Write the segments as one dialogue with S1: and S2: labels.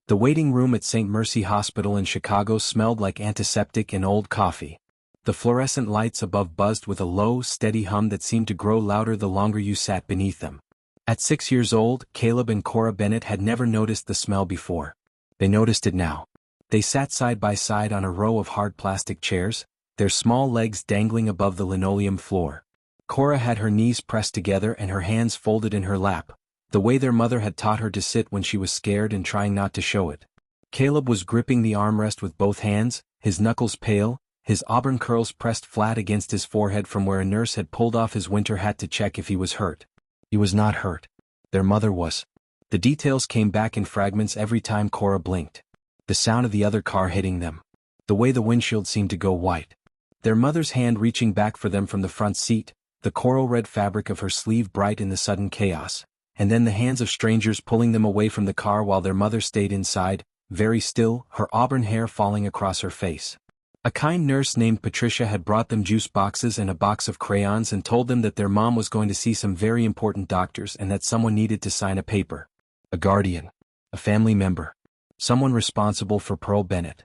S1: The waiting room at St. Mercy Hospital in Chicago smelled like antiseptic and old coffee. The fluorescent lights above buzzed with a low, steady hum that seemed to grow louder the longer you sat beneath them. At 6 years old, Caleb and Cora Bennett had never noticed the smell before. They noticed it now. They sat side by side on a row of hard plastic chairs, their small legs dangling above the linoleum floor. Cora had her knees pressed together and her hands folded in her lap, the way their mother had taught her to sit when she was scared and trying not to show it. Caleb was gripping the armrest with both hands, his knuckles pale, his auburn curls pressed flat against his forehead from where a nurse had pulled off his winter hat to check if he was hurt. He was not hurt. Their mother was. The details came back in fragments every time Cora blinked. The sound of the other car hitting them. The way the windshield seemed to go white. Their mother's hand reaching back for them from the front seat, the coral red fabric of her sleeve bright in the sudden chaos, and then the hands of strangers pulling them away from the car while their mother stayed inside, very still, her auburn hair falling across her face. A kind nurse named Patricia had brought them juice boxes and a box of crayons and told them that their mom was going to see some very important doctors and that someone needed to sign a paper. A guardian. A family member. Someone responsible for Pearl Bennett.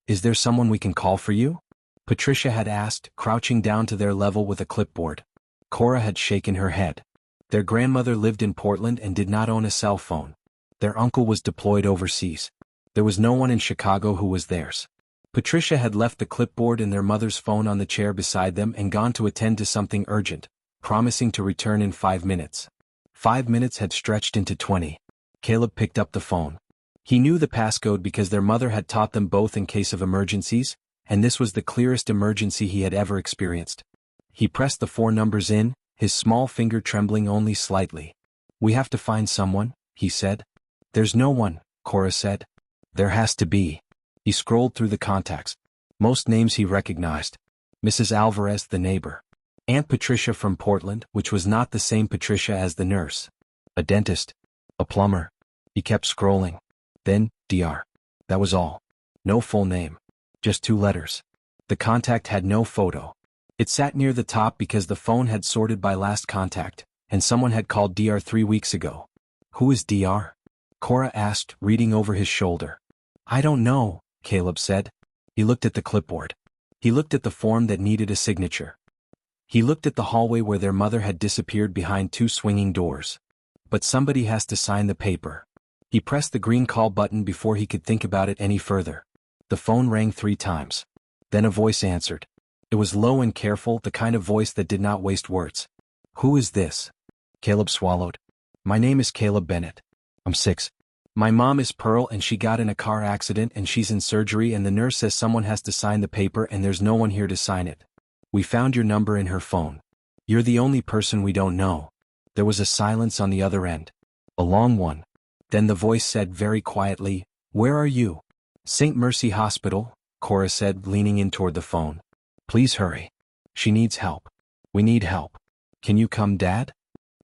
S1: "Is there someone we can call for you?" Patricia had asked, crouching down to their level with a clipboard. Cora had shaken her head. Their grandmother lived in Portland and did not own a cell phone. Their uncle was deployed overseas. There was no one in Chicago who was theirs. Patricia had left the clipboard and their mother's phone on the chair beside them and gone to attend to something urgent, promising to return in 5 minutes. 5 minutes had stretched into 20. Caleb picked up the phone. He knew the passcode because their mother had taught them both in case of emergencies, and this was the clearest emergency he had ever experienced. He pressed the 4 numbers in, his small finger trembling only slightly. "We have to find someone," he said. "There's no one," Cora said. "There has to be." He scrolled through the contacts. Most names he recognized. Mrs. Alvarez, the neighbor. Aunt Patricia from Portland, which was not the same Patricia as the nurse. A dentist. A plumber. He kept scrolling. Then, Dr. That was all. No full name. Just 2 letters. The contact had no photo. It sat near the top because the phone had sorted by last contact, and someone had called Dr. 3 weeks ago. "Who is Dr.?" Cora asked, reading over his shoulder. "I don't know," Caleb said. He looked at the clipboard. He looked at the form that needed a signature. He looked at the hallway where their mother had disappeared behind 2 swinging doors. But somebody has to sign the paper. He pressed the green call button before he could think about it any further. The phone rang 3 times. Then a voice answered. It was low and careful, the kind of voice that did not waste words. "Who is this?" Caleb swallowed. "My name is Caleb Bennett. I'm 6. My mom is Pearl and she got in a car accident and she's in surgery and the nurse says someone has to sign the paper and there's no one here to sign it. We found your number in her phone. You're the only person we don't know." There was a silence on the other end. A long one. Then the voice said very quietly, "Where are you?" "St. Mercy Hospital," Cora said, leaning in toward the phone. "Please hurry. She needs help. We need help. Can you come, Dad?"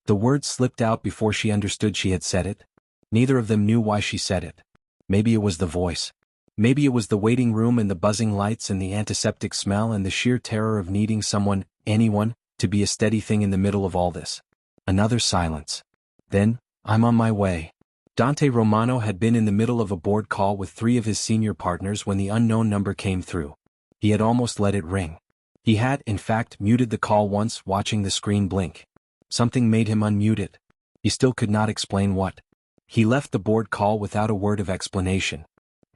S1: The words slipped out before she understood she had said it. Neither of them knew why she said it. Maybe it was the voice. Maybe it was the waiting room and the buzzing lights and the antiseptic smell and the sheer terror of needing someone, anyone, to be a steady thing in the middle of all this. Another silence. Then, "I'm on my way." Dante Romano had been in the middle of a board call with 3 of his senior partners when the unknown number came through. He had almost let it ring. He had, in fact, muted the call once, watching the screen blink. Something made him unmute it. He still could not explain what. He left the board call without a word of explanation.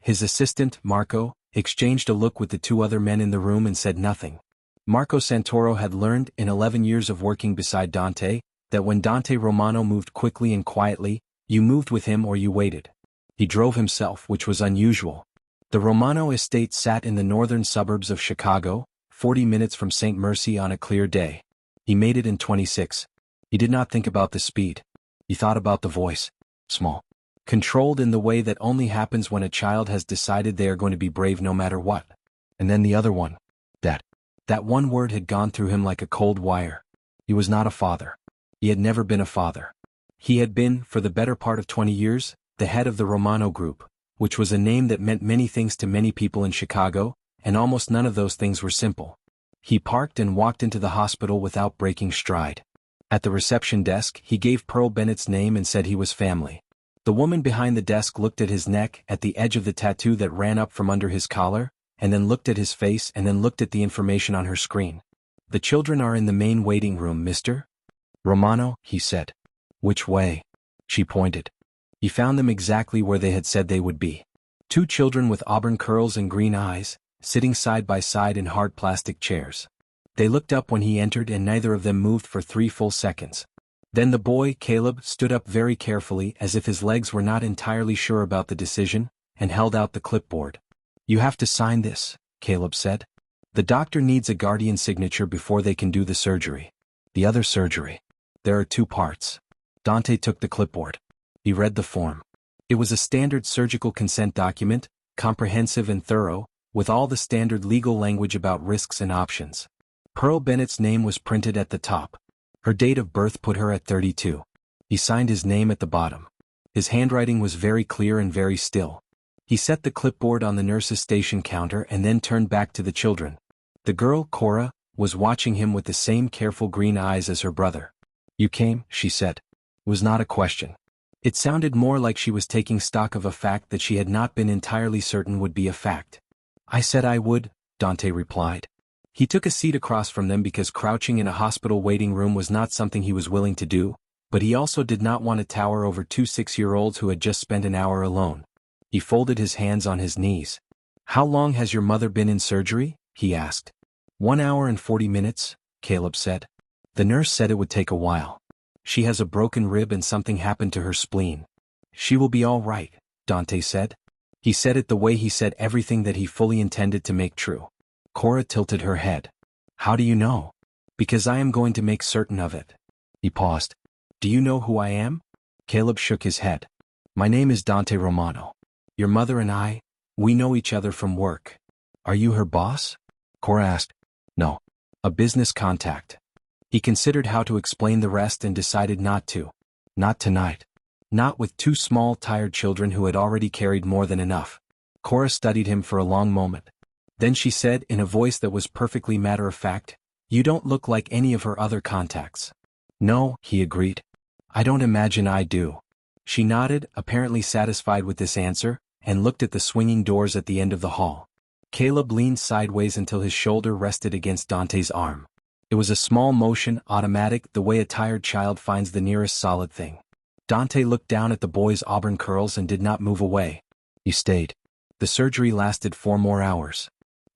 S1: His assistant, Marco, exchanged a look with the 2 other men in the room and said nothing. Marco Santoro had learned, in 11 years of working beside Dante, that when Dante Romano moved quickly and quietly, you moved with him or you waited. He drove himself, which was unusual. The Romano estate sat in the northern suburbs of Chicago, 40 minutes from St. Mercy on a clear day. He made it in 26. He did not think about the speed. He thought about the voice. Small. Controlled in the way that only happens when a child has decided they are going to be brave no matter what. And then the other one. That one word had gone through him like a cold wire. He was not a father. He had never been a father. He had been, for the better part of 20 years, the head of the Romano Group, which was a name that meant many things to many people in Chicago, and almost none of those things were simple. He parked and walked into the hospital without breaking stride. At the reception desk, he gave Pearl Bennett's name and said he was family. The woman behind the desk looked at his neck, at the edge of the tattoo that ran up from under his collar, and then looked at his face and then looked at the information on her screen. "The children are in the main waiting room, Mr. Romano," he said. "Which way?" She pointed. He found them exactly where they had said they would be. Two children with auburn curls and green eyes, sitting side by side in hard plastic chairs. They looked up when he entered and neither of them moved for 3 full seconds. Then the boy, Caleb, stood up very carefully as if his legs were not entirely sure about the decision, and held out the clipboard. "You have to sign this," Caleb said. "The doctor needs a guardian signature before they can do the surgery." "The other surgery. There are 2 parts." Dante took the clipboard. He read the form. It was a standard surgical consent document, comprehensive and thorough, with all the standard legal language about risks and options. Pearl Bennett's name was printed at the top. Her date of birth put her at 32. He signed his name at the bottom. His handwriting was very clear and very still. He set the clipboard on the nurse's station counter and then turned back to the children. The girl, Cora, was watching him with the same careful green eyes as her brother. "You came," she said. It was not a question. It sounded more like she was taking stock of a fact that she had not been entirely certain would be a fact. "I said I would," Dante replied. He took a seat across from them because crouching in a hospital waiting room was not something he was willing to do, but he also did not want to tower over 2 6-year-olds who had just spent an hour alone. He folded his hands on his knees. "How long has your mother been in surgery?" he asked. 1 hour and 40 minutes, Caleb said. The nurse said it would take a while. "She has a broken rib and something happened to her spleen." "She will be all right," Dante said. He said it the way he said everything that he fully intended to make true. Cora tilted her head. "How do you know?" "Because I am going to make certain of it." He paused. "Do you know who I am?" Caleb shook his head. "My name is Dante Romano. Your mother and I, we know each other from work." "Are you her boss?" Cora asked. "No. A business contact." He considered how to explain the rest and decided not to. Not tonight. Not with 2 small, tired children who had already carried more than enough. Cora studied him for a long moment. Then she said in a voice that was perfectly matter-of-fact, "You don't look like any of her other contacts." "No," he agreed. "I don't imagine I do." She nodded, apparently satisfied with this answer, and looked at the swinging doors at the end of the hall. Caleb leaned sideways until his shoulder rested against Dante's arm. It was a small motion, automatic, the way a tired child finds the nearest solid thing. Dante looked down at the boy's auburn curls and did not move away. He stayed. The surgery lasted 4 more hours.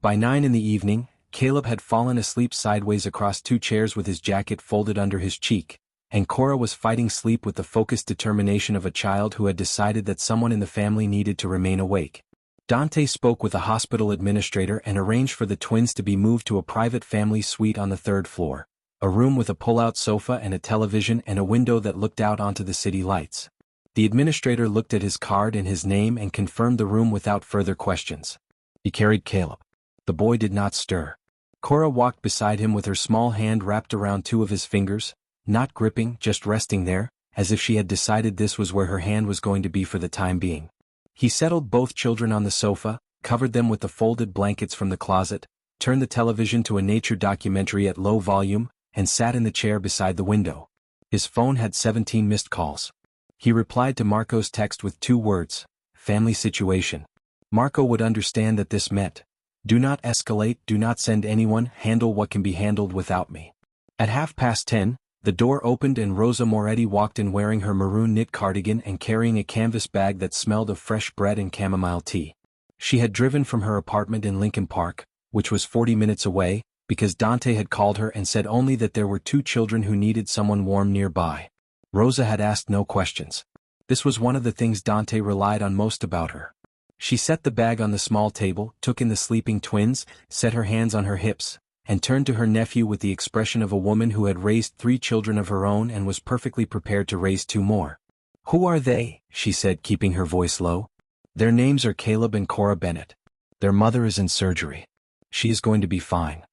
S1: By 9 in the evening, Caleb had fallen asleep sideways across 2 chairs with his jacket folded under his cheek, and Cora was fighting sleep with the focused determination of a child who had decided that someone in the family needed to remain awake. Dante spoke with a hospital administrator and arranged for the twins to be moved to a private family suite on the 3rd floor, a room with a pull-out sofa and a television and a window that looked out onto the city lights. The administrator looked at his card and his name and confirmed the room without further questions. He carried Caleb. The boy did not stir. Cora walked beside him with her small hand wrapped around 2 of his fingers, not gripping, just resting there, as if she had decided this was where her hand was going to be for the time being. He settled both children on the sofa, covered them with the folded blankets from the closet, turned the television to a nature documentary at low volume, and sat in the chair beside the window. His phone had 17 missed calls. He replied to Marco's text with 2 words, "Family situation." Marco would understand that this meant, "Do not escalate, do not send anyone, handle what can be handled without me." At 10:30, the door opened and Rosa Moretti walked in wearing her maroon knit cardigan and carrying a canvas bag that smelled of fresh bread and chamomile tea. She had driven from her apartment in Lincoln Park, which was 40 minutes away, because Dante had called her and said only that there were 2 children who needed someone warm nearby. Rosa had asked no questions. This was one of the things Dante relied on most about her. She set the bag on the small table, took in the sleeping twins, set her hands on her hips, and turned to her nephew with the expression of a woman who had raised 3 children of her own and was perfectly prepared to raise 2 more. "Who are they?" she said, keeping her voice low. "Their names are Caleb and Cora Bennett. Their mother is in surgery. She is going to be fine."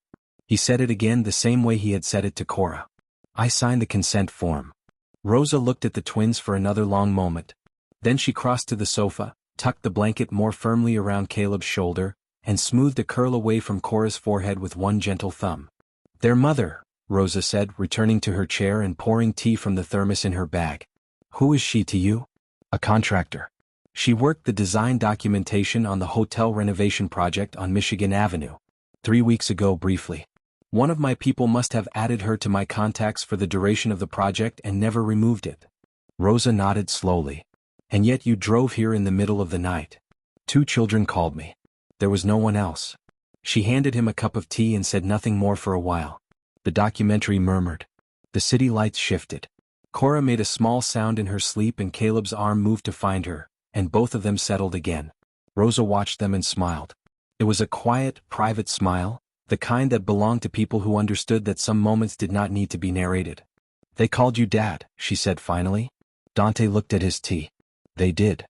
S1: He said it again the same way he had said it to Cora. "I signed the consent form." Rosa looked at the twins for another long moment. Then she crossed to the sofa, tucked the blanket more firmly around Caleb's shoulder, and smoothed a curl away from Cora's forehead with one gentle thumb. "Their mother," Rosa said, returning to her chair and pouring tea from the thermos in her bag. "Who is she to you?" A contractor. She worked the design documentation on the hotel renovation project on Michigan Avenue. 3 weeks ago briefly. One of my people must have added her to my contacts for the duration of the project and never removed it. Rosa nodded slowly. And yet you drove here in the middle of the night. 2 children called me. There was no one else. She handed him a cup of tea and said nothing more for a while. The documentary murmured. The city lights shifted. Cora made a small sound in her sleep and Caleb's arm moved to find her, and both of them settled again. Rosa watched them and smiled. It was a quiet, private smile, the kind that belonged to people who understood that some moments did not need to be narrated. They called you Dad, she said finally. Dante looked at his tea. They did.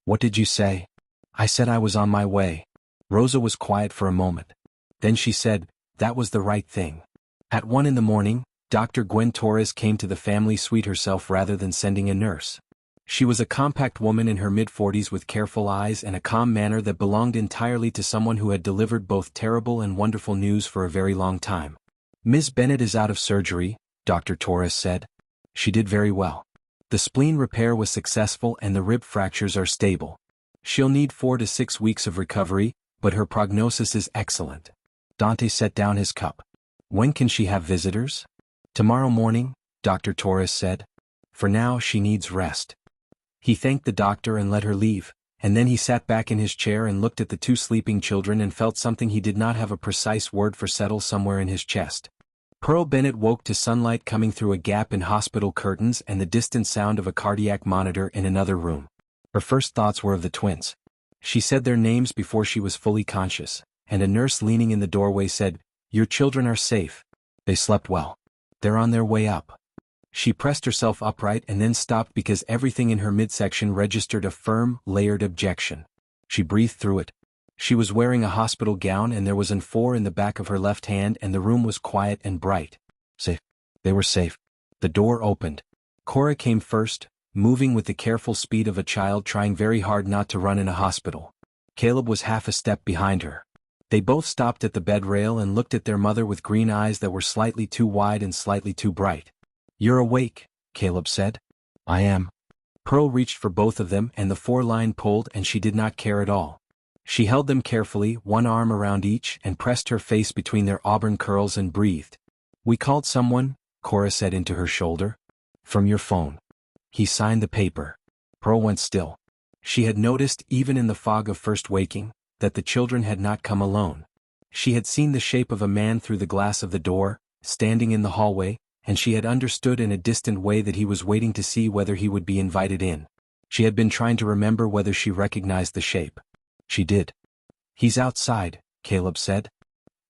S1: What did you say? I said I was on my way. Rosa was quiet for a moment. Then she said, that was the right thing. At 1 a.m, Dr. Gwen Torres came to the family suite herself rather than sending a nurse. She was a compact woman in her mid-40s with careful eyes and a calm manner that belonged entirely to someone who had delivered both terrible and wonderful news for a very long time. Ms. Bennett is out of surgery, Dr. Torres said. She did very well. The spleen repair was successful and the rib fractures are stable. She'll need 4 to 6 weeks of recovery, but her prognosis is excellent. Dante set down his cup. When can she have visitors? Tomorrow morning, Dr. Torres said. For now she needs rest. He thanked the doctor and let her leave, and then he sat back in his chair and looked at the 2 sleeping children and felt something he did not have a precise word for settle somewhere in his chest. Pearl Bennett woke to sunlight coming through a gap in hospital curtains and the distant sound of a cardiac monitor in another room. Her first thoughts were of the twins. She said their names before she was fully conscious, and a nurse leaning in the doorway said, Your children are safe. They slept well. They're on their way up. She pressed herself upright and then stopped because everything in her midsection registered a firm, layered objection. She breathed through it. She was wearing a hospital gown and there was an 4 in the back of her left hand and the room was quiet and bright. Safe. They were safe. The door opened. Cora came first, moving with the careful speed of a child trying very hard not to run in a hospital. Caleb was half a step behind her. They both stopped at the bed rail and looked at their mother with green eyes that were slightly too wide and slightly too bright. You're awake, Caleb said. I am. Pearl reached for both of them and the 4-line pulled and she did not care at all. She held them carefully, one arm around each and pressed her face between their auburn curls and breathed. We called someone, Cora said into her shoulder. From your phone. He signed the paper. Pearl went still. She had noticed, even in the fog of first waking, that the children had not come alone. She had seen the shape of a man through the glass of the door, standing in the hallway, and she had understood in a distant way that he was waiting to see whether he would be invited in. She had been trying to remember whether she recognized the shape. She did. He's outside, Caleb said.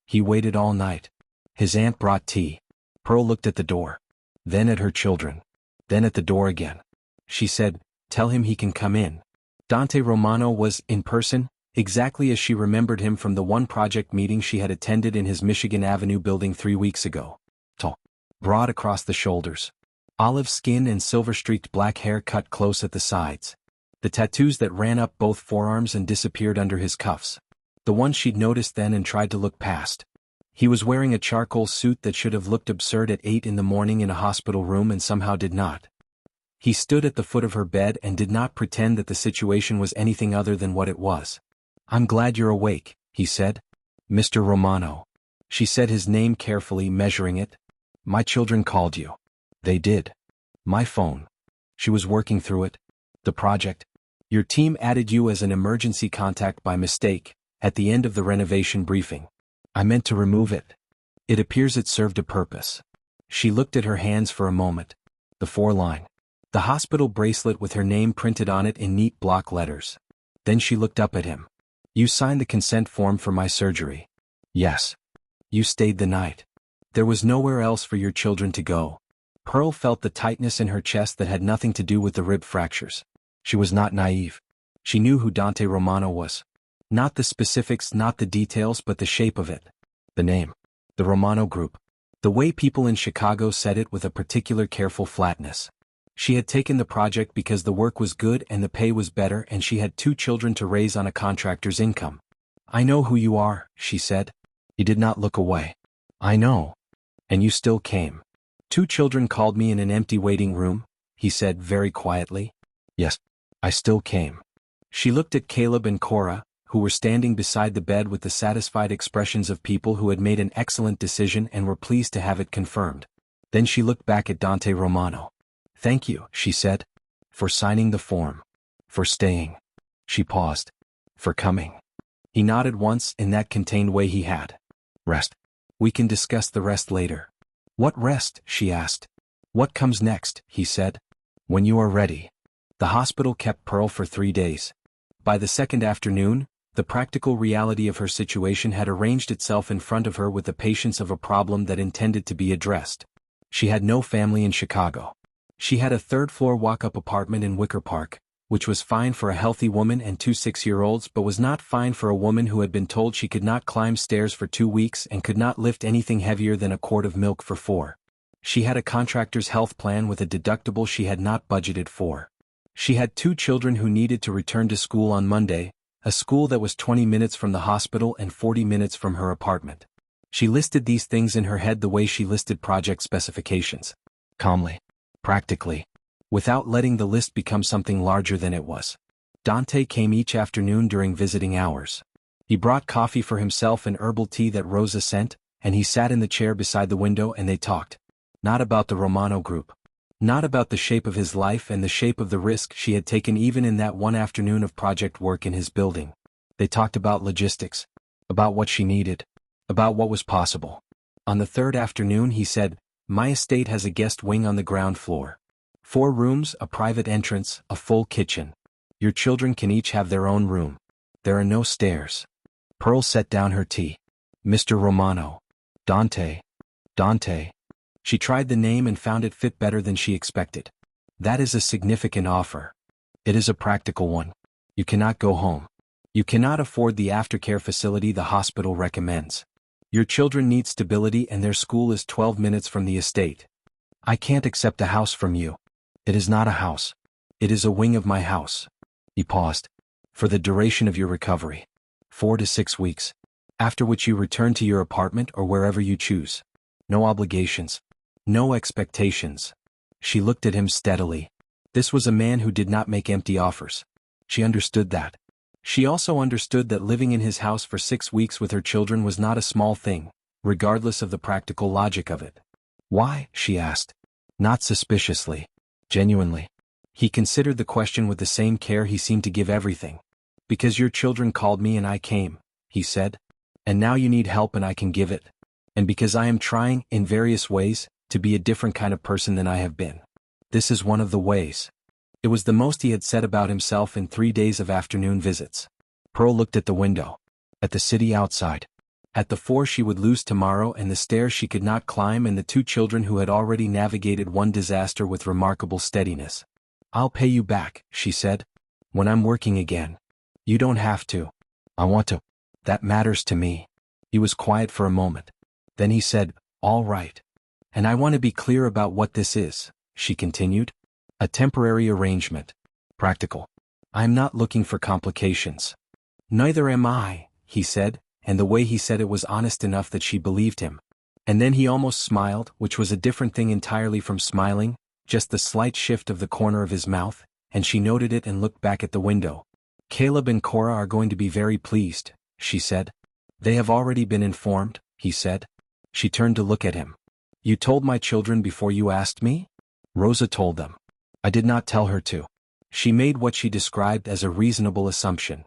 S1: He waited all night. His aunt brought tea. Pearl looked at the door. Then at her children. Then at the door again. She said, Tell him he can come in. Dante Romano was, in person, exactly as she remembered him from the one project meeting she had attended in his Michigan Avenue building 3 weeks ago. Tall. Broad across the shoulders. Olive skin and silver-streaked black hair cut close at the sides. The tattoos that ran up both forearms and disappeared under his cuffs. The ones she'd noticed then and tried to look past. He was wearing a charcoal suit that should have looked absurd at 8 in the morning in a hospital room and somehow did not. He stood at the foot of her bed and did not pretend that the situation was anything other than what it was. I'm glad you're awake, he said. Mr. Romano. She said his name carefully, measuring it. My children called you. They did. My phone. She was working through it. The project. Your team added you as an emergency contact by mistake, at the end of the renovation briefing. I meant to remove it. It appears it served a purpose. She looked at her hands for a moment. The 4-line. The hospital bracelet with her name printed on it in neat block letters. Then she looked up at him. You signed the consent form for my surgery. Yes. You stayed the night. There was nowhere else for your children to go. Pearl felt the tightness in her chest that had nothing to do with the rib fractures. She was not naive. She knew who Dante Romano was. Not the specifics, not the details, but the shape of it. The name. The Romano Group. The way people in Chicago said it with a particular careful flatness. She had taken the project because the work was good and the pay was better and she had 2 children to raise on a contractor's income. I know who you are, she said. He did not look away. I know. And you still came. 2 children called me in an empty waiting room, he said very quietly. Yes. I still came. She looked at Caleb and Cora, who were standing beside the bed with the satisfied expressions of people who had made an excellent decision and were pleased to have it confirmed. Then she looked back at Dante Romano. Thank you, she said. For signing the form. For staying. She paused. For coming. He nodded once in that contained way he had. Rest. We can discuss the rest later. What rest? She asked. What comes next? He said. When you are ready. The hospital kept Pearl for 3 days. By the second afternoon, the practical reality of her situation had arranged itself in front of her with the patience of a problem that intended to be addressed. She had no family in Chicago. She had a third-floor walk-up apartment in Wicker Park, which was fine for a healthy woman and 2 6-year-olds but was not fine for a woman who had been told she could not climb stairs for 2 weeks and could not lift anything heavier than a quart of milk for 4. She had a contractor's health plan with a deductible she had not budgeted for. She had 2 children who needed to return to school on Monday, a school that was 20 minutes from the hospital and 40 minutes from her apartment. She listed these things in her head the way she listed project specifications. Calmly. Practically. Without letting the list become something larger than it was. Dante came each afternoon during visiting hours. He brought coffee for himself and herbal tea that Rosa sent, and he sat in the chair beside the window and they talked. Not about the Romano group. Not about the shape of his life and the shape of the risk she had taken even in that one afternoon of project work in his building. They talked about logistics. About what she needed. About what was possible. On the third afternoon he said, My estate has a guest wing on the ground floor. 4 rooms, a private entrance, a full kitchen. Your children can each have their own room. There are no stairs. Pearl set down her tea. Mr. Romano. Dante. Dante. She tried the name and found it fit better than she expected. That is a significant offer. It is a practical one. You cannot go home. You cannot afford the aftercare facility the hospital recommends. Your children need stability and their school is 12 minutes from the estate. I can't accept a house from you. It is not a house. It is a wing of my house. He paused. For the duration of your recovery. 4 to 6 weeks. After which you return to your apartment or wherever you choose. No obligations. No expectations. She looked at him steadily. This was a man who did not make empty offers. She understood that. She also understood that living in his house for 6 weeks with her children was not a small thing, regardless of the practical logic of it. Why? She asked. Not suspiciously. Genuinely. He considered the question with the same care he seemed to give everything. Because your children called me and I came, he said. And now you need help and I can give it. And because I am trying, in various ways, to be a different kind of person than I have been. This is one of the ways. It was the most he had said about himself in 3 days of afternoon visits. Pearl looked at the window. At the city outside. At the 4 she would lose tomorrow and the stairs she could not climb and the 2 children who had already navigated one disaster with remarkable steadiness. I'll pay you back, she said. When I'm working again. You don't have to. I want to. That matters to me. He was quiet for a moment. Then he said, All right. And I want to be clear about what this is, she continued. A temporary arrangement. Practical. I'm not looking for complications. Neither am I, he said, and the way he said it was honest enough that she believed him. And then he almost smiled, which was a different thing entirely from smiling, just the slight shift of the corner of his mouth, and she noted it and looked back at the window. Caleb and Cora are going to be very pleased, she said. They have already been informed, he said. She turned to look at him. You told my children before you asked me? Rosa told them. I did not tell her to. She made what she described as a reasonable assumption.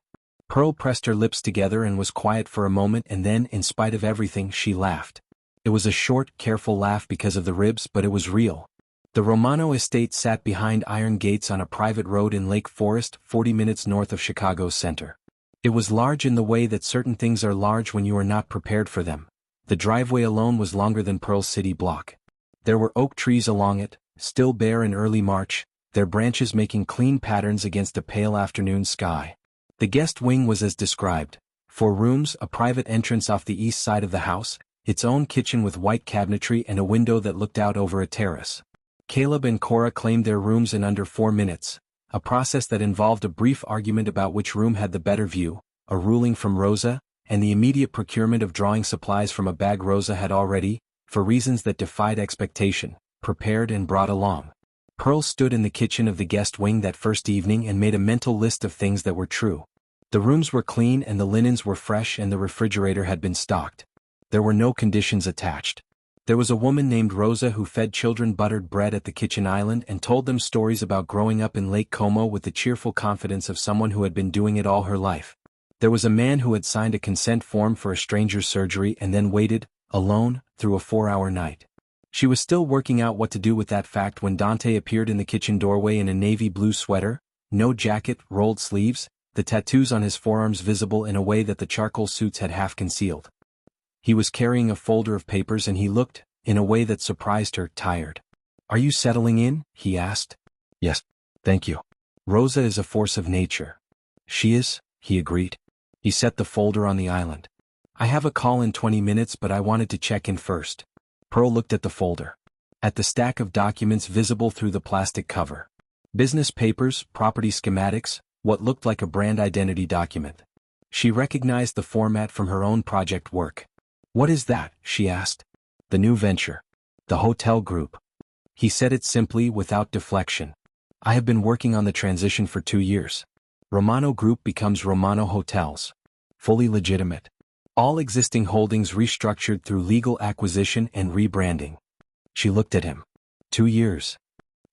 S1: Pearl pressed her lips together and was quiet for a moment and then, in spite of everything, she laughed. It was a short, careful laugh because of the ribs, but it was real. The Romano estate sat behind iron gates on a private road in Lake Forest, 40 minutes north of Chicago's center. It was large in the way that certain things are large when you are not prepared for them. The driveway alone was longer than Pearl's city block. There were oak trees along it, still bare in early March, their branches making clean patterns against a pale afternoon sky. The guest wing was as described. 4 rooms, a private entrance off the east side of the house, its own kitchen with white cabinetry and a window that looked out over a terrace. Caleb and Cora claimed their rooms in under 4 minutes, a process that involved a brief argument about which room had the better view, a ruling from Rosa, and the immediate procurement of drawing supplies from a bag Rosa had already, for reasons that defied expectation, prepared and brought along. Pearl stood in the kitchen of the guest wing that first evening and made a mental list of things that were true. The rooms were clean and the linens were fresh and the refrigerator had been stocked. There were no conditions attached. There was a woman named Rosa who fed children buttered bread at the kitchen island and told them stories about growing up in Lake Como with the cheerful confidence of someone who had been doing it all her life. There was a man who had signed a consent form for a stranger's surgery and then waited, alone, through a 4-hour night. She was still working out what to do with that fact when Dante appeared in the kitchen doorway in a navy blue sweater, no jacket, rolled sleeves, the tattoos on his forearms visible in a way that the charcoal suits had half concealed. He was carrying a folder of papers and he looked, in a way that surprised her, tired. "Are you settling in?" he asked. "Yes, thank you. Rosa is a force of nature." "She is," he agreed. He set the folder on the island. "I have a call in 20 minutes but I wanted to check in first." Pearl looked at the folder. At the stack of documents visible through the plastic cover. Business papers, property schematics, what looked like a brand identity document. She recognized the format from her own project work. "What is that?" she asked. "The new venture. The hotel group." He said it simply, without deflection. "I have been working on the transition for 2 years. Romano Group becomes Romano Hotels. Fully legitimate. All existing holdings restructured through legal acquisition and rebranding." She looked at him. 2 years.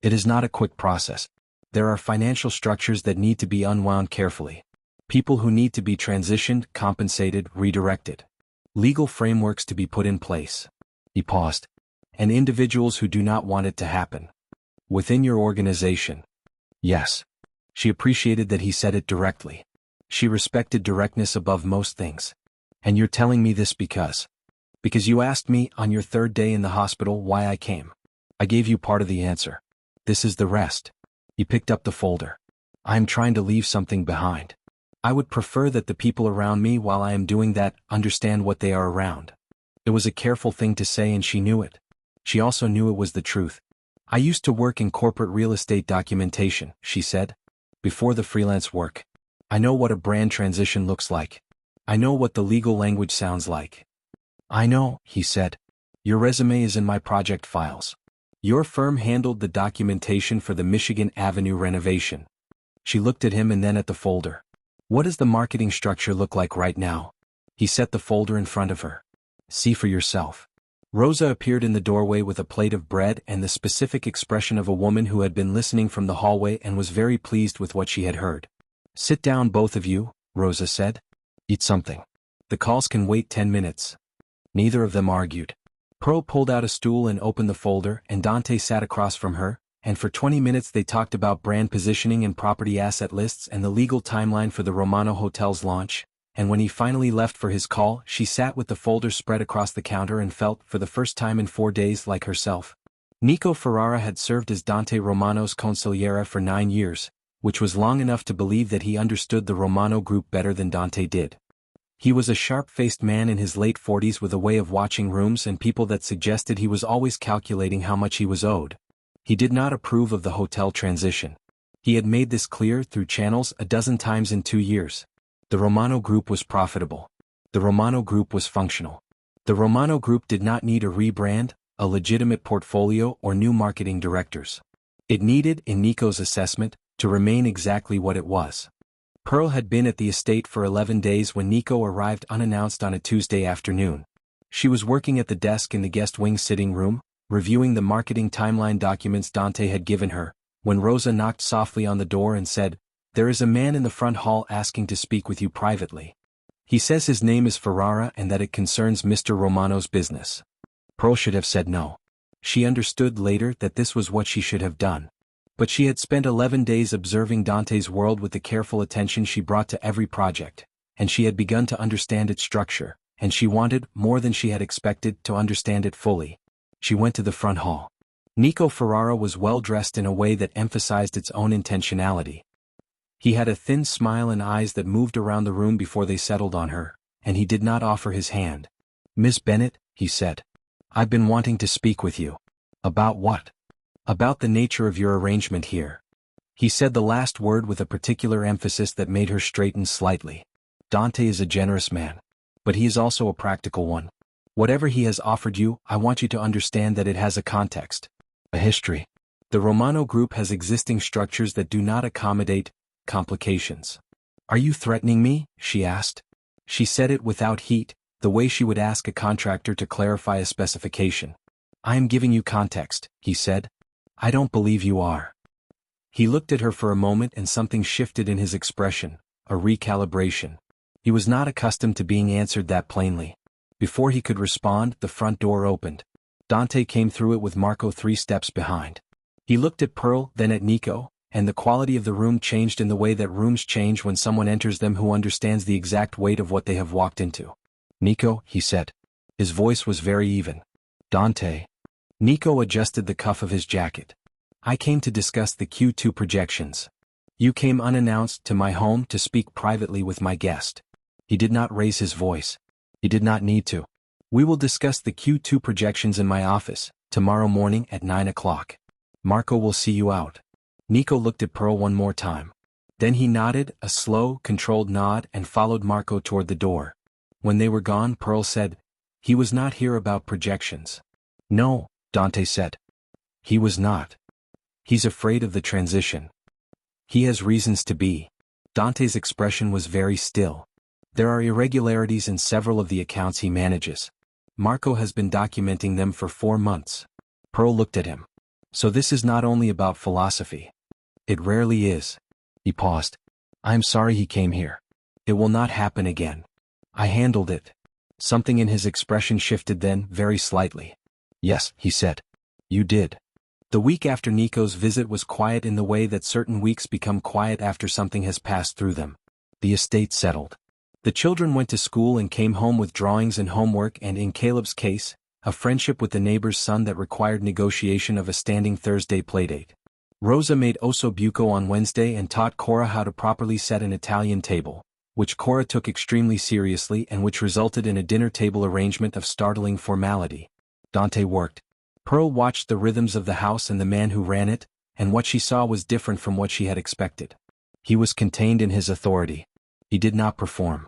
S1: It is not a quick process. There are financial structures that need to be unwound carefully. People who need to be transitioned, compensated, redirected. Legal frameworks to be put in place. He paused. And individuals who do not want it to happen. Within your organization. Yes. She appreciated that he said it directly. She respected directness above most things. "And you're telling me this because you asked me, on your 3rd day in the hospital, why I came. I gave you part of the answer. This is the rest." He picked up the folder. "I am trying to leave something behind. I would prefer that the people around me while I am doing that understand what they are around." It was a careful thing to say and she knew it. She also knew it was the truth. "I used to work in corporate real estate documentation," she said. "Before the freelance work. I know what a brand transition looks like. I know what the legal language sounds like." "I know," he said. "Your resume is in my project files. Your firm handled the documentation for the Michigan Avenue renovation." She looked at him and then at the folder. "What does the marketing structure look like right now?" He set the folder in front of her. "See for yourself." Rosa appeared in the doorway with a plate of bread and the specific expression of a woman who had been listening from the hallway and was very pleased with what she had heard. "Sit down, both of you," Rosa said. "Eat something. The calls can wait 10 minutes. Neither of them argued. Pearl pulled out a stool and opened the folder, and Dante sat across from her, and for 20 minutes they talked about brand positioning and property asset lists and the legal timeline for the Romano Hotel's launch, and when he finally left for his call, she sat with the folder spread across the counter and felt, for the first time in 4 days, like herself. Nico Ferrara had served as Dante Romano's consigliere for 9 years, which was long enough to believe that he understood the Romano Group better than Dante did. He was a sharp-faced man in his late 40s with a way of watching rooms and people that suggested he was always calculating how much he was owed. He did not approve of the hotel transition. He had made this clear through channels a dozen times in 2 years. The Romano Group was profitable. The Romano Group was functional. The Romano Group did not need a rebrand, a legitimate portfolio, or new marketing directors. It needed, in Nico's assessment, to remain exactly what it was. Pearl had been at the estate for 11 days when Nico arrived unannounced on a Tuesday afternoon. She was working at the desk in the guest wing sitting room, reviewing the marketing timeline documents Dante had given her, when Rosa knocked softly on the door and said, "There is a man in the front hall asking to speak with you privately. He says his name is Ferrara and that it concerns Mr. Romano's business." Pearl should have said no. She understood later that this was what she should have done. But she had spent 11 days observing Dante's world with the careful attention she brought to every project, and she had begun to understand its structure, and she wanted, more than she had expected, to understand it fully. She went to the front hall. Nico Ferrara was well dressed in a way that emphasized its own intentionality. He had a thin smile and eyes that moved around the room before they settled on her, and he did not offer his hand. "Miss Bennett," he said. "I've been wanting to speak with you." "About what?" "About the nature of your arrangement here." He said the last word with a particular emphasis that made her straighten slightly. "Dante is a generous man. But he is also a practical one. Whatever he has offered you, I want you to understand that it has a context. A history. The Romano Group has existing structures that do not accommodate complications. Are you threatening me? She asked. She said it without heat, the way she would ask a contractor to clarify a specification. I am giving you context, he said. I don't believe you are. He looked at her for a moment and something shifted in his expression, a recalibration. He was not accustomed to being answered that plainly. Before he could respond, the front door opened. Dante came through it with Marco 3 steps behind. He looked at Pearl, then at Nico, and the quality of the room changed in the way that rooms change when someone enters them who understands the exact weight of what they have walked into. Nico, he said. His voice was very even. Dante. Nico adjusted the cuff of his jacket. I came to discuss the Q2 projections. You came unannounced to my home to speak privately with my guest. He did not raise his voice. He did not need to. We will discuss the Q2 projections in my office, tomorrow morning at 9 o'clock. Marco will see you out. Nico looked at Pearl one more time. Then he nodded, a slow, controlled nod, and followed Marco toward the door. When they were gone, Pearl said, he was not here about projections. No, Dante said. He was not. He's afraid of the transition. He has reasons to be. Dante's expression was very still. There are irregularities in several of the accounts he manages. Marco has been documenting them for 4 months. Pearl looked at him. So this is not only about philosophy. It rarely is. He paused. I am sorry he came here. It will not happen again. I handled it. Something in his expression shifted then, very slightly. Yes, he said. You did. The week after Nico's visit was quiet in the way that certain weeks become quiet after something has passed through them. The estate settled. The children went to school and came home with drawings and homework and, in Caleb's case, a friendship with the neighbor's son that required negotiation of a standing Thursday playdate. Rosa made osso buco on Wednesday and taught Cora how to properly set an Italian table, which Cora took extremely seriously and which resulted in a dinner table arrangement of startling formality. Dante worked. Pearl watched the rhythms of the house and the man who ran it, and what she saw was different from what she had expected. He was contained in his authority. He did not perform.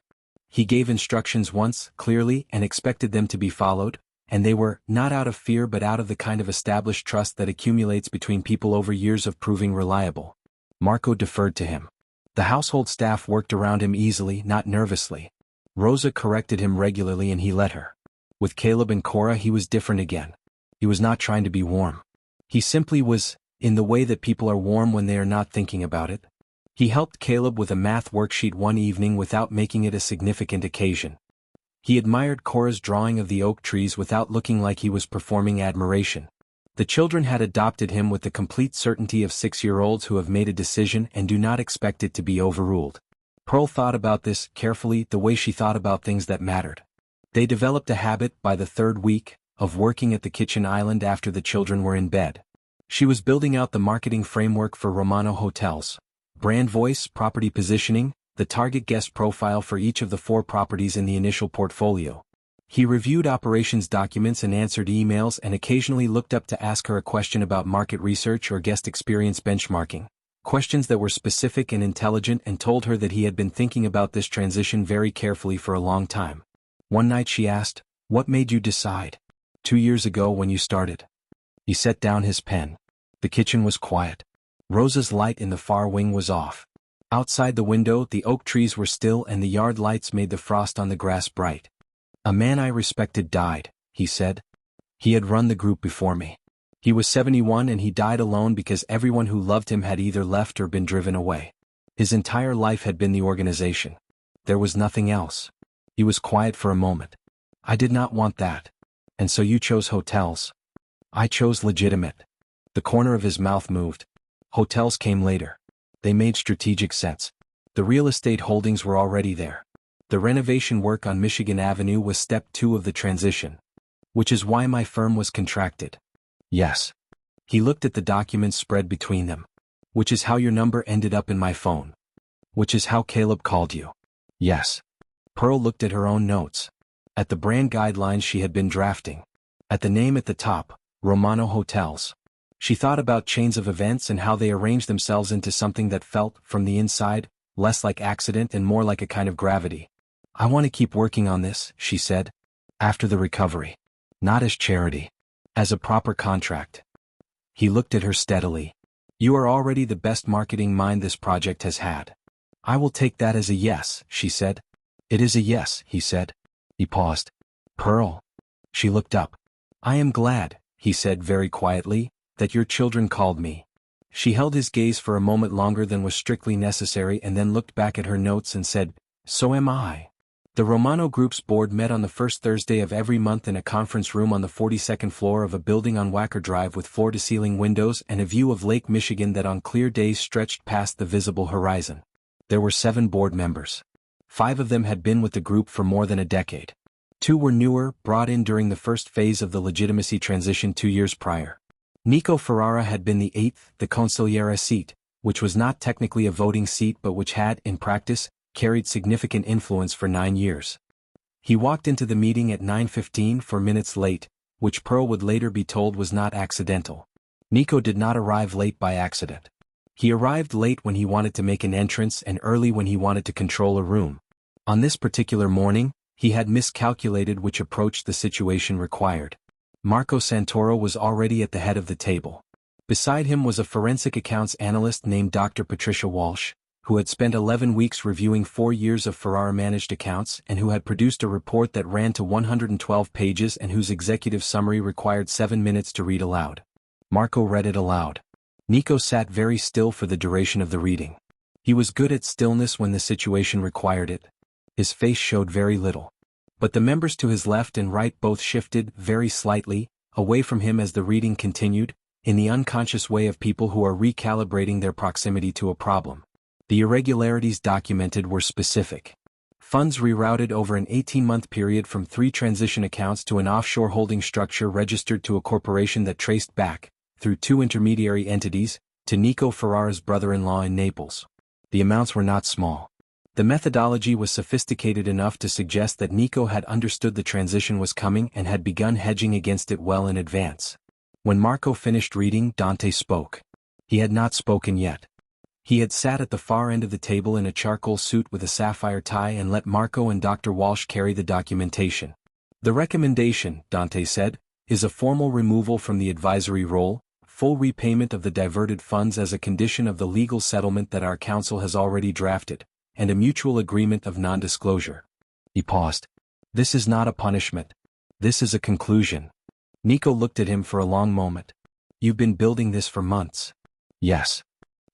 S1: He gave instructions once, clearly, and expected them to be followed, and they were, not out of fear but out of the kind of established trust that accumulates between people over years of proving reliable. Marco deferred to him. The household staff worked around him easily, not nervously. Rosa corrected him regularly and he let her. With Caleb and Cora he was different again. He was not trying to be warm. He simply was, in the way that people are warm when they are not thinking about it. He helped Caleb with a math worksheet one evening without making it a significant occasion. He admired Cora's drawing of the oak trees without looking like he was performing admiration. The children had adopted him with the complete certainty of 6-year-olds who have made a decision and do not expect it to be overruled. Pearl thought about this carefully, the way she thought about things that mattered. They developed a habit, by the 3rd week, of working at the kitchen island after the children were in bed. She was building out the marketing framework for Romano Hotels. Brand voice, property positioning, the target guest profile for each of the 4 properties in the initial portfolio. He reviewed operations documents and answered emails and occasionally looked up to ask her a question about market research or guest experience benchmarking. Questions that were specific and intelligent, and told her that he had been thinking about this transition very carefully for a long time. One night she asked, "What made you decide? 2 years ago when you started?" He set down his pen. The kitchen was quiet. Rosa's light in the far wing was off. Outside the window the oak trees were still and the yard lights made the frost on the grass bright. "A man I respected died," he said. "He had run the group before me. He was 71 and he died alone because everyone who loved him had either left or been driven away. His entire life had been the organization. There was nothing else." He was quiet for a moment. "I did not want that. And so you chose hotels." "I chose legitimate." The corner of his mouth moved. "Hotels came later. They made strategic sense. The real estate holdings were already there. The renovation work on Michigan Avenue was step 2 of the transition. Which is why my firm was contracted." "Yes." He looked at the documents spread between them. "Which is how your number ended up in my phone." "Which is how Caleb called you." "Yes." Pearl looked at her own notes. At the brand guidelines she had been drafting. At the name at the top, Romano Hotels. She thought about chains of events and how they arranged themselves into something that felt, from the inside, less like accident and more like a kind of gravity. "I want to keep working on this," she said. "After the recovery. Not as charity. As a proper contract." He looked at her steadily. You are already the best marketing mind this project has had. I will take that as a yes, she said. It is a yes, he said. He paused. Pearl. She looked up. I am glad, he said very quietly, that your children called me. She held his gaze for a moment longer than was strictly necessary and then looked back at her notes and said, So am I. The Romano Group's board met on the first Thursday of every month in a conference room on the 42nd floor of a building on Wacker Drive with floor-to-ceiling windows and a view of Lake Michigan that on clear days stretched past the visible horizon. There were 7 board members. 5 of them had been with the group for more than a decade. 2 were newer, brought in during the first phase of the legitimacy transition 2 years prior. Nico Ferrara had been the 8th, the consigliere seat, which was not technically a voting seat but which had, in practice, carried significant influence for 9 years. He walked into the meeting at 9:15 4 minutes late, which Pearl would later be told was not accidental. Nico did not arrive late by accident. He arrived late when he wanted to make an entrance and early when he wanted to control a room. On this particular morning, he had miscalculated which approach the situation required. Marco Santoro was already at the head of the table. Beside him was a forensic accounts analyst named Dr. Patricia Walsh, who had spent 11 weeks reviewing 4 years of Ferrara-managed accounts and who had produced a report that ran to 112 pages and whose executive summary required 7 minutes to read aloud. Marco read it aloud. Nico sat very still for the duration of the reading. He was good at stillness when the situation required it. His face showed very little. But the members to his left and right both shifted, very slightly, away from him as the reading continued, in the unconscious way of people who are recalibrating their proximity to a problem. The irregularities documented were specific. Funds rerouted over an 18-month period from 3 transition accounts to an offshore holding structure registered to a corporation that traced back, through 2 intermediary entities, to Nico Ferrara's brother-in-law in Naples. The amounts were not small. The methodology was sophisticated enough to suggest that Nico had understood the transition was coming and had begun hedging against it well in advance. When Marco finished reading, Dante spoke. He had not spoken yet. He had sat at the far end of the table in a charcoal suit with a sapphire tie and let Marco and Dr. Walsh carry the documentation. The recommendation, Dante said, is a formal removal from the advisory role, full repayment of the diverted funds as a condition of the legal settlement that our council has already drafted, and a mutual agreement of non-disclosure. He paused. This is not a punishment. This is a conclusion. Nico looked at him for a long moment. You've been building this for months. Yes.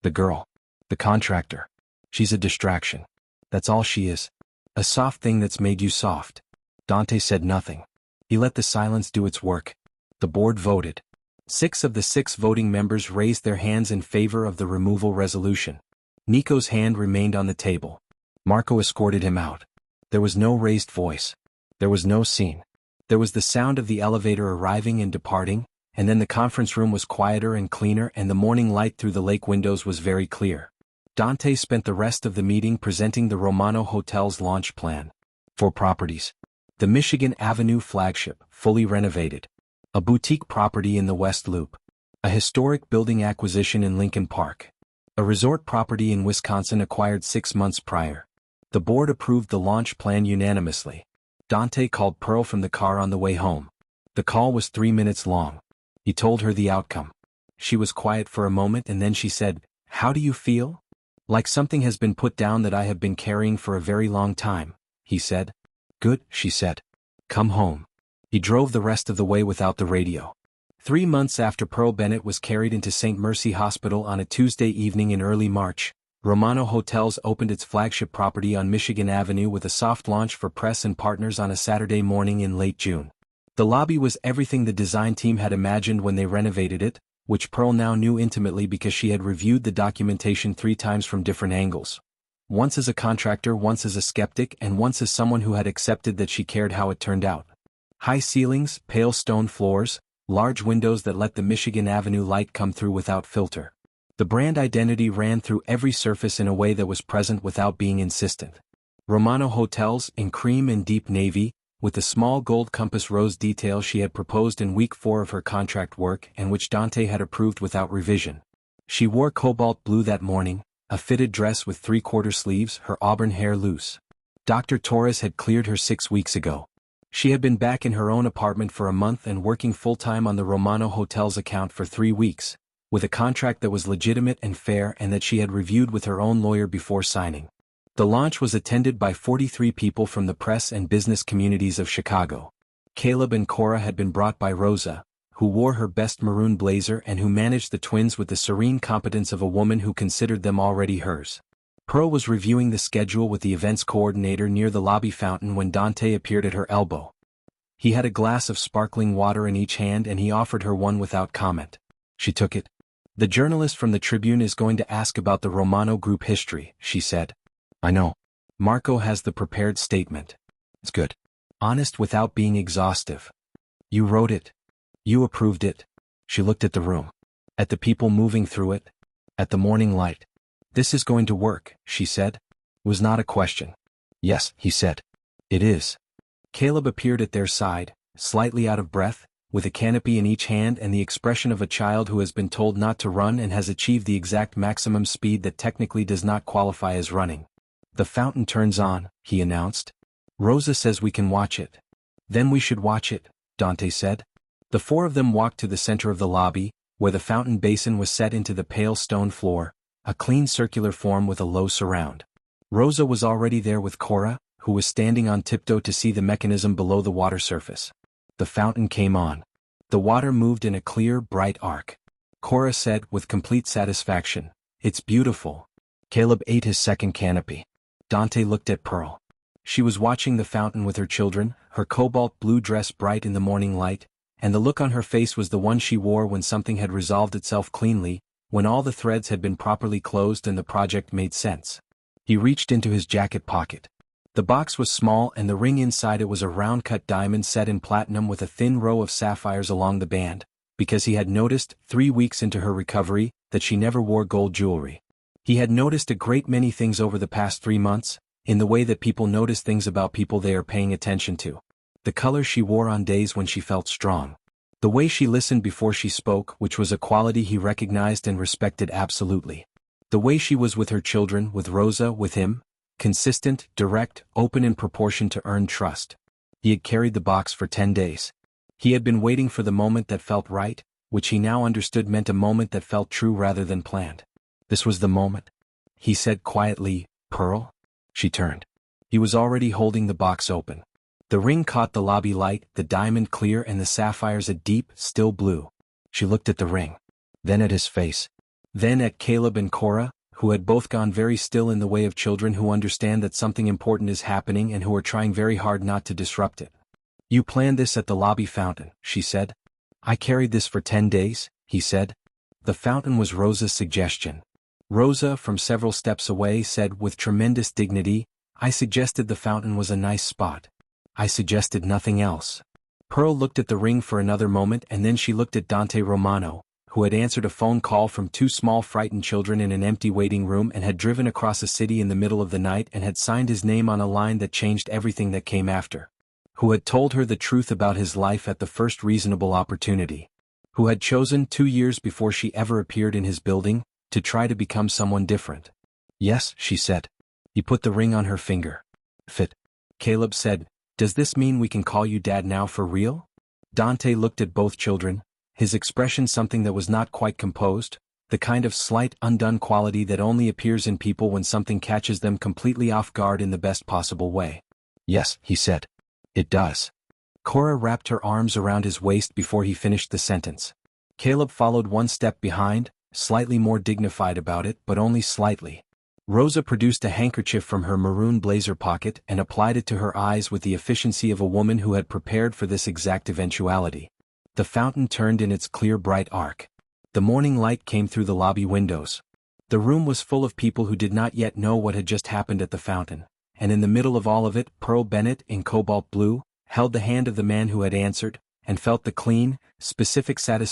S1: The girl. The contractor. She's a distraction. That's all she is. A soft thing that's made you soft. Dante said nothing. He let the silence do its work. The board voted. 6 of the 6 voting members raised their hands in favor of the removal resolution. Nico's hand remained on the table. Marco escorted him out. There was no raised voice. There was no scene. There was the sound of the elevator arriving and departing, and then the conference room was quieter and cleaner and the morning light through the lake windows was very clear. Dante spent the rest of the meeting presenting the Romano Hotel's launch plan. 4 properties. The Michigan Avenue flagship, fully renovated. A boutique property in the West Loop. A historic building acquisition in Lincoln Park. A resort property in Wisconsin acquired 6 months prior. The board approved the launch plan unanimously. Dante called Pearl from the car on the way home. The call was 3 minutes long. He told her the outcome. She was quiet for a moment and then she said, "How do you feel?" "Like something has been put down that I have been carrying for a very long time," he said. "Good," she said. "Come home." He drove the rest of the way without the radio. 3 months after Pearl Bennett was carried into St. Mercy Hospital on a Tuesday evening in early March, Romano Hotels opened its flagship property on Michigan Avenue with a soft launch for press and partners on a Saturday morning in late June. The lobby was everything the design team had imagined when they renovated it, which Pearl now knew intimately because she had reviewed the documentation 3 times from different angles. Once as a contractor, once as a skeptic, and once as someone who had accepted that she cared how it turned out. High ceilings, pale stone floors, large windows that let the Michigan Avenue light come through without filter. The brand identity ran through every surface in a way that was present without being insistent. Romano Hotels, in cream and deep navy, with the small gold compass rose detail she had proposed in week 4 of her contract work and which Dante had approved without revision. She wore cobalt blue that morning, a fitted dress with 3/4 sleeves, her auburn hair loose. Dr. Torres had cleared her 6 weeks ago. She had been back in her own apartment for a month and working full-time on the Romano Hotel's account for 3 weeks, with a contract that was legitimate and fair and that she had reviewed with her own lawyer before signing. The launch was attended by 43 people from the press and business communities of Chicago. Caleb and Cora had been brought by Rosa, who wore her best maroon blazer and who managed the twins with the serene competence of a woman who considered them already hers. Pearl was reviewing the schedule with the events coordinator near the lobby fountain when Dante appeared at her elbow. He had a glass of sparkling water in each hand and he offered her one without comment. She took it. "The journalist from the Tribune is going to ask about the Romano Group history," she said. "I know. Marco has the prepared statement. It's good. Honest without being exhaustive. You wrote it. You approved it." She looked at the room. At the people moving through it. At the morning light. "This is going to work," she said. It was not a question. "Yes," he said. "It is." Caleb appeared at their side, slightly out of breath, with a canopy in each hand and the expression of a child who has been told not to run and has achieved the exact maximum speed that technically does not qualify as running. "The fountain turns on," he announced. "Rosa says we can watch it." "Then we should watch it," Dante said. The four of them walked to the center of the lobby, where the fountain basin was set into the pale stone floor, a clean circular form with a low surround. Rosa was already there with Cora, who was standing on tiptoe to see the mechanism below the water surface. The fountain came on. The water moved in a clear, bright arc. Cora said with complete satisfaction, "It's beautiful." Caleb ate his second canopy. Dante looked at Pearl. She was watching the fountain with her children, her cobalt blue dress bright in the morning light, and the look on her face was the one she wore when something had resolved itself cleanly, when all the threads had been properly closed and the project made sense. He reached into his jacket pocket. The box was small and the ring inside it was a round-cut diamond set in platinum with a thin row of sapphires along the band, because he had noticed, 3 weeks into her recovery, that she never wore gold jewelry. He had noticed a great many things over the past 3 months, in the way that people notice things about people they are paying attention to. The color she wore on days when she felt strong. The way she listened before she spoke, which was a quality he recognized and respected absolutely. The way she was with her children, with Rosa, with him. Consistent, direct, open in proportion to earn trust. He had carried the box for 10 days. He had been waiting for the moment that felt right, which he now understood meant a moment that felt true rather than planned. This was the moment. He said quietly, "Pearl?" She turned. He was already holding the box open. The ring caught the lobby light, the diamond clear and the sapphires a deep, still blue. She looked at the ring. Then at his face. Then at Caleb and Cora, who had both gone very still in the way of children who understand that something important is happening and who are trying very hard not to disrupt it. "You planned this at the lobby fountain," she said. "I carried this for 10 days, he said. The fountain was Rosa's suggestion. Rosa, from several steps away, said with tremendous dignity, "I suggested the fountain was a nice spot. I suggested nothing else." Pearl looked at the ring for another moment and then she looked at Dante Romano, who had answered a phone call from 2 small frightened children in an empty waiting room and had driven across a city in the middle of the night and had signed his name on a line that changed everything that came after. Who had told her the truth about his life at the first reasonable opportunity. Who had chosen 2 years before she ever appeared in his building, to try to become someone different. "Yes," she said. He put the ring on her finger. "Fit." Caleb said, "Does this mean we can call you Dad now for real?" Dante looked at both children, his expression something that was not quite composed, the kind of slight undone quality that only appears in people when something catches them completely off guard in the best possible way. "Yes," he said. "It does." Cora wrapped her arms around his waist before he finished the sentence. Caleb followed one step behind, slightly more dignified about it, but only slightly. Rosa produced a handkerchief from her maroon blazer pocket and applied it to her eyes with the efficiency of a woman who had prepared for this exact eventuality. The fountain turned in its clear bright arc. The morning light came through the lobby windows. The room was full of people who did not yet know what had just happened at the fountain, and in the middle of all of it, Pearl Bennett, in cobalt blue, held the hand of the man who had answered, and felt the clean, specific satisfaction